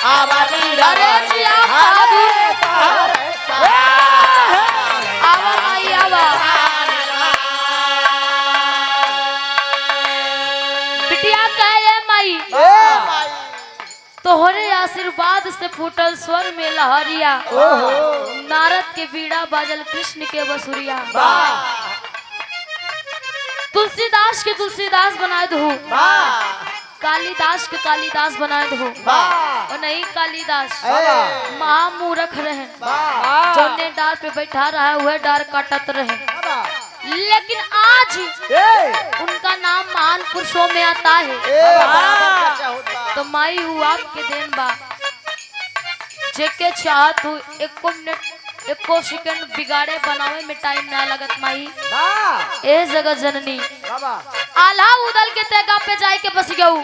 अरे जी आप आवा माई आवा। बिटिया कहे माई तोहरे आशीर्वाद से फूटल स्वर में लहरिया, नारद के बीड़ा बाजल कृष्ण के बसुरिया, तुलसीदास के तुलसीदास बनाए दो, कालिदास के कालिदास बनाए दो, और नहीं कालिदास महामूर्ख रहे, जो ने डार पे बैठा रहा है वह डार काटत रहे, लेकिन आज उनका नाम महान पुरुषों में आता है। तो माई हुआ आपके देन बा, जेके चाहत हूँ एको मिनट एको सेकंड बिगाड़े बनावे में टाइम ना लगत माई। ए जगत जननी आल्हा उदल के तेगा पे जाए के बस गऊ,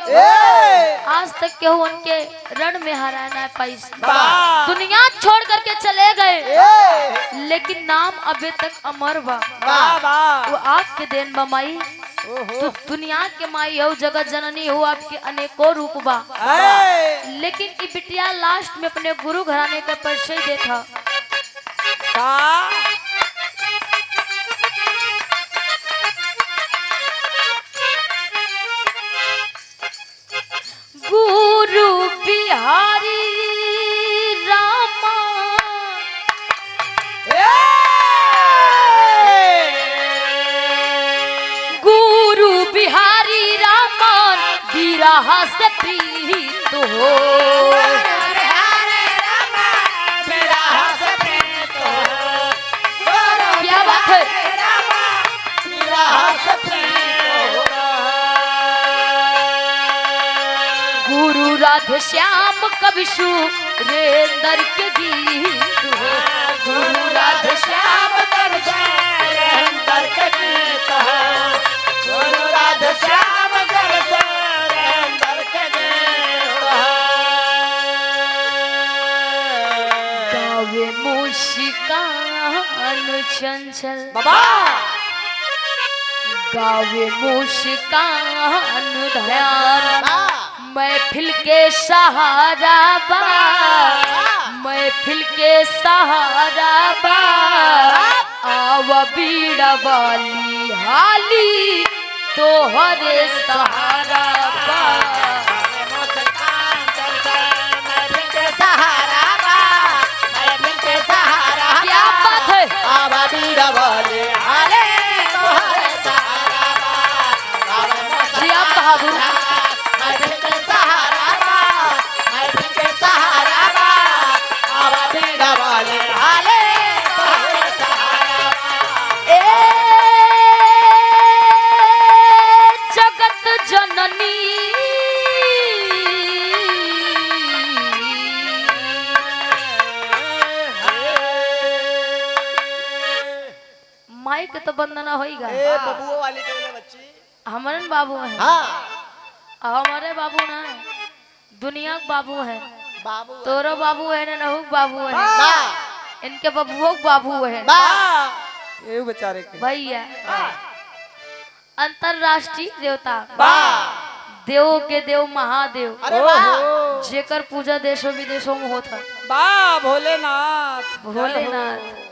आज तक के उनके रण में हरा ना पाई, दुनिया छोड़ करके चले गए, लेकिन नाम अभी तक अमर बा, वो आपके देन बा माई। तो दुनिया के माई हो, जगत जननी हो, आपके अनेकों रूप बा, लेकिन ये बिटिया लास्ट में अपने गुरु घराने का परिचय देता। गुरु बिहारी रामा गुरु बिहारी रामन बिरहा से प्रीत हो, क्या बात है। गुरु राधे श्याम कविशु रेंदर के गीत हो, गुरु राधे श्याम रेंदर के गीत हो, गुरु राधे श्याम रेंदर के गीत हो। गावे मुस्कान चंचल बाबा, गावे मुस्कान ध्यान, महफिल के सहारा बा, महफिल के सहारा बा, आवा बीड़ा वाली हाली तोहरे सहारा बा, महफिल के सहारा बा, महफिल के सहारा, क्या बात है। आवा बीड़ा वाली हाली तोहरे सहारा बा, जी आप बहादुर के तो बंदना होइगा। बबुओ वाली के बच्ची हमारे बाबू है, हमारे बाबू ना दुनिया के बाबू है, तोरो बाबू है ना नहु बाबू है, इनके बबुओं के बाबू है, ये बेचारे के भैया अंतरराष्ट्रीय देवता, देव के देव महादेव, जेकर पूजा देशों विदेशों में होता, भोलेनाथ भोलेनाथ।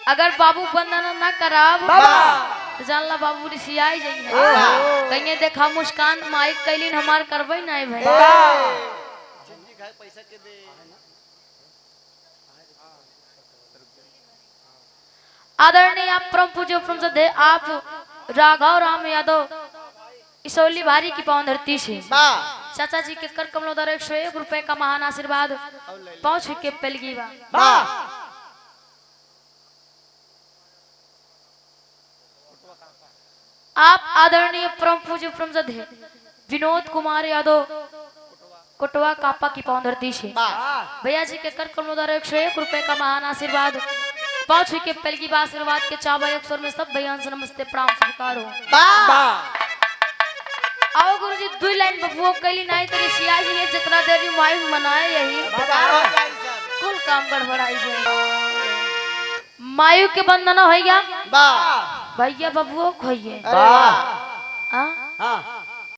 अगर बाबू बंदना ना कराब तो जानला बाबू रिसियाई जाइए, कहीं देखा मुस्कान माइक कैलिन हमार करबई नहीं भाई, पैसा के दे। आदरणीय आप परम पूज्य परम श्रद्धेय आप राघव राम यादव इसौली भारी की पावन धरती से चाचा जी के कर कमलों द्वारा 101 रुपए का महान आशीर्वाद पहुंच के पेलगी बा। आप आदरणीय परम पूज्य परम श्रद्धेय विनोद कुमार यादव कोटवा कापा की पावन धरती से भैया जी के कर कमलों द्वारा 101 रुपए का महान आशीर्वाद पाँच के पहली बार आशीर्वाद के चाबा एक स्वर में सब बयान से नमस्ते प्रणाम स्वीकार हो। आओ गुरुजी दो लाइन बबुओ कैली नहीं तेरी सिया जी है जितना देरी माइक मनाए यही कुल काम गड़बड़ाई जाए। मायू के बंधना हो गया भैया बबुओ खोइए। हां